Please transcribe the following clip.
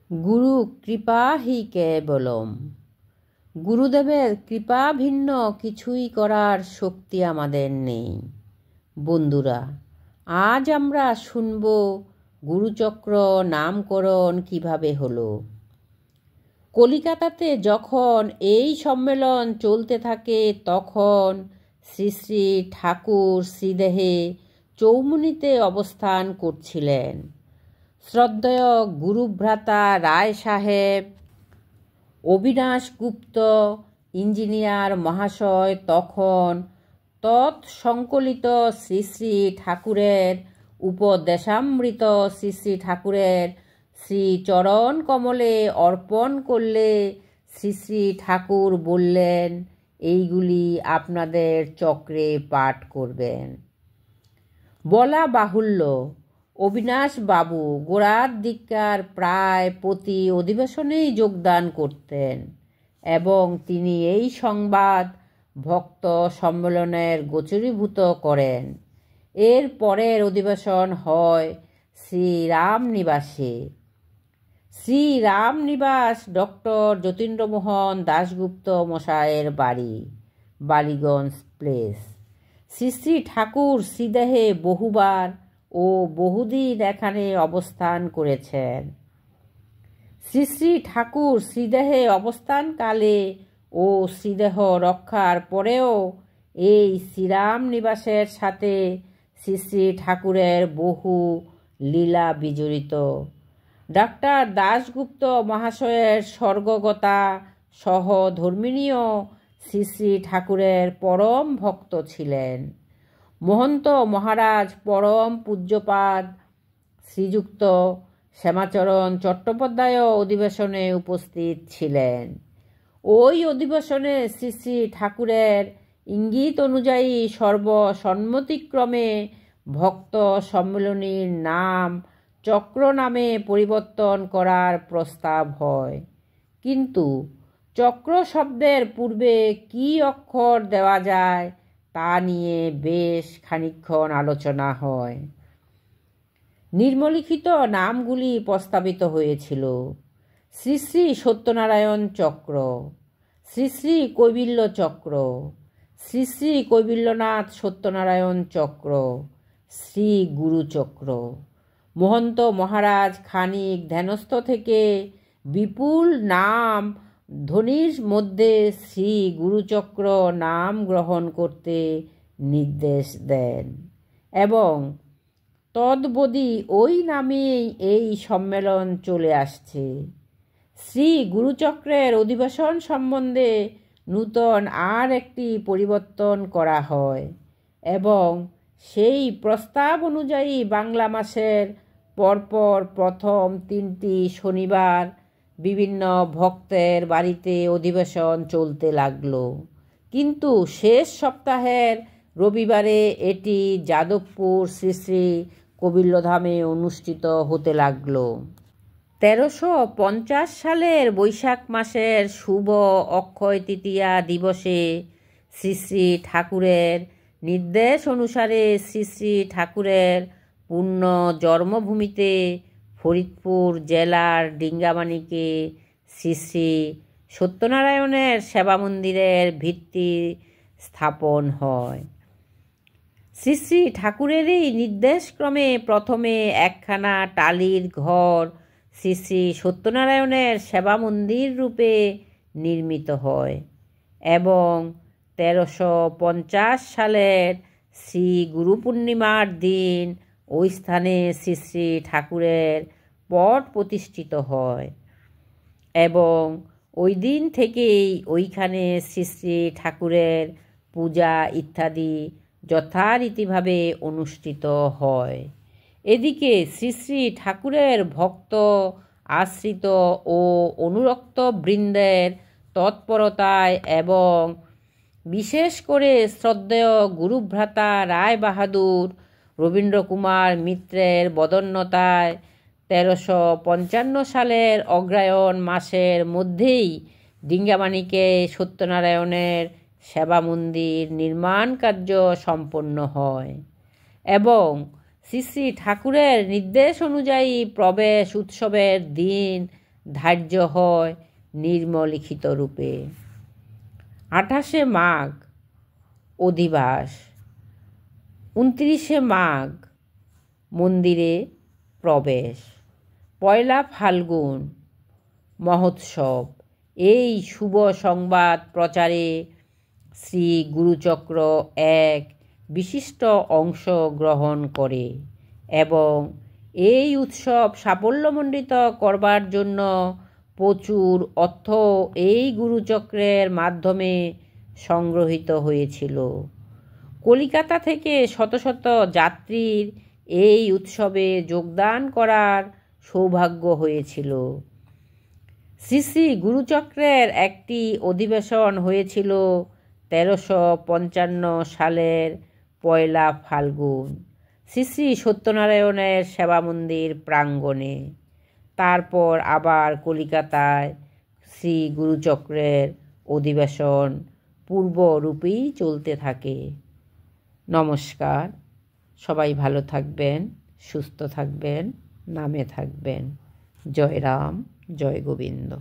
গুরু কৃপা হি কেবলম। গুরুদেবের কৃপা ভিন্ন কিছুই করার শক্তি আমাদের নেই। বন্ধুরা, আজ আমরা শুনব গুরুচক্র নামকরণ কিভাবে হলো। কলিকাতাতে যখন এই সম্মেলন চলতে থাকে তখন শ্রী শ্রী ঠাকুর শ্রীদেহে চৌমুনিতে অবস্থান করছিলেন। শ্রদ্ধেয় গুরুভ্রাতা রায় সাহেব, অবিনাশ গুপ্ত ইঞ্জিনিয়ার মহাশয় তখন তৎসংকলিত শ্রী শ্রী ঠাকুরের উপদেশামৃত শ্রী শ্রী ঠাকুরের শ্রীচরণ কমলে অর্পণ করলে শ্রী শ্রী ঠাকুর বললেন, এইগুলি আপনাদের চক্রে পাঠ করবেন। বলা বাহুল্য, অবিনাশ বাবু গোড়ার দিককার প্রায় প্রতি অধিবেশনেই যোগদান করতেন এবং তিনি এই সংবাদ ভক্ত সম্মেলনের গোচরীভূত করেন। এর পরের অধিবেশন হয় শ্রীরামনিবাসে। শ্রীরামনিবাস ডক্টর যতীন্দ্রমোহন দাশগুপ্ত মশায়ের বাড়ি, বালিগঞ্জ প্লেস। শ্রী শ্রী ঠাকুর শ্রীদেহে বহুবার ও বহুদিন এখানে অবস্থান করেছেন। শ্রী শ্রী ঠাকুর শ্রীদেহে অবস্থানকালে ও শ্রীদেহ রক্ষার পরেও এই শ্রীরামনিবাসের সাথে শ্রী শ্রী ঠাকুরের বহু লীলা বিজড়িত। ডাক্তার দাশগুপ্ত মহাশয়ের স্বর্গগতা সহধর্মিণীও শ্রী শ্রী ঠাকুরের পরম ভক্ত ছিলেন। মহন্ত মহারাজ পরম পূজ্যপাদ শ্রীযুক্ত শ্যামাচরণ চট্টোপাধ্যায়ও অধিবেশনে উপস্থিত ছিলেন। ওই অধিবেশনে শ্রী শ্রী ঠাকুরের ইঙ্গিত অনুযায়ী সর্বসম্মতিক্রমে ভক্ত সম্মেলনীর নাম চক্র নামে পরিবর্তন করার প্রস্তাব হয়। কিন্তু চক্র শব্দের পূর্বে কী অক্ষর দেওয়া যায় তা নিয়ে বেশ খানিকক্ষণ আলোচনা হয়। নিম্নলিখিত নামগুলি প্রস্তাবিত হয়েছিল: শ্রী শ্রী সত্যনারায়ণ চক্র, শ্রী শ্রী কৈবল্য চক্র, শ্রী শ্রী কৈবল্যনাথ সত্যনারায়ণ চক্র, শ্রী গুরুচক্র। মহন্ত মহারাজ খানিক ধ্যানস্থ থেকে বিপুল নাম ধ্বনির মধ্যে শ্রী গুরুচক্র নাম গ্রহণ করতে নির্দেশ দেন এবং তদ্বদি ওই নামেই এই সম্মেলন চলে আসছে। শ্রী গুরুচক্রের অধিবেশন সম্বন্ধে নূতন আর একটি পরিবর্তন করা হয় এবং সেই প্রস্তাব অনুযায়ী বাংলা মাসের পরপর প্রথম 3টি শনিবার বিভিন্ন ভক্তের বাড়িতে অধিবেশন চলতে লাগলো। কিন্তু শেষ সপ্তাহের রবিবারে এটি যাদবপুর শ্রী শ্রী কবিল্লধামে অনুষ্ঠিত হতে লাগলো। 1350 সালের বৈশাখ মাসের শুভ অক্ষয় তৃতীয়া দিবসে শ্রী শ্রী ঠাকুরের নির্দেশ অনুসারে শ্রী শ্রী ঠাকুরের পূর্ণ জন্মভূমিতে ফরিদপুর জেলার ডিঙ্গামানিকে শ্রী শ্রী সত্যনারায়ণের সেবা মন্দিরের ভিত্তি স্থাপন হয়। শ্রী শ্রী ঠাকুরেরই নির্দেশক্রমে প্রথমে একখানা টালির ঘর শ্রী শ্রী সত্যনারায়ণের সেবা মন্দির রূপে নির্মিত হয় এবং 1350 সালের শ্রী গুরু পূর্ণিমার দিন ওই স্থানে শ্রী শ্রী ঠাকুরের পট প্রতিষ্ঠিত হয় এবং ওই দিন থেকেই ওইখানে শ্রী শ্রী ঠাকুরের পূজা ইত্যাদি যথারীতিভাবে অনুষ্ঠিত হয়। এদিকে শ্রী শ্রী ঠাকুরের ভক্ত আশ্রিত ও অনুরক্ত বৃন্দের তৎপরতায় এবং বিশেষ করে শ্রদ্ধেয় গুরুভ্রাতা রায় বাহাদুর রবীন্দ্রকুমার মিত্রের বদান্যতায় 1355 সালের অগ্রহায়ণ মাসের মধ্যেই ডিঙ্গামানিকে সত্যনারায়ণের সেবা মন্দির নির্মাণ কার্য সম্পন্ন হয় এবং শ্রী শ্রী ঠাকুরের নির্দেশ অনুযায়ী প্রবেশ উৎসবের দিন ধার্য হয় নিম্নলিখিত রূপে। 28শে মাঘ অধিবাস, 29শে মাঘ মন্দিরে প্রবেশ, 1 ফাল্গুন মহোৎসব। এই শুভ সংবাদ প্রচারে শ্রী গুরুচক্র এক বিশিষ্ট অংশ গ্রহণ করে এবং এই উৎসব সাফল্যমণ্ডিত করবার জন্য প্রচুর অর্থ এই গুরুচক্রের মাধ্যমে সংগৃহীত হয়েছিল। কলিকাতা থেকে শত শত যাত্রীর এই উৎসবে যোগদান করার সৌভাগ্য হয়েছিল। শ্রী শ্রী গুরুচক্রের একটি অধিবেশন হয়েছিল 1355 সালের 1 ফাল্গুন শ্রী শ্রী সত্যনারায়ণের সেবা মন্দির প্রাঙ্গণে। তারপর আবার কলিকাতায় শ্রী গুরুচক্রের অধিবেশন পূর্বরূপেই চলতে থাকে। নমস্কার, সবাই ভালো থাকবেন, সুস্থ থাকবেন, নামে থাকবেন। জয় রাম, জয় গোবিন্দ।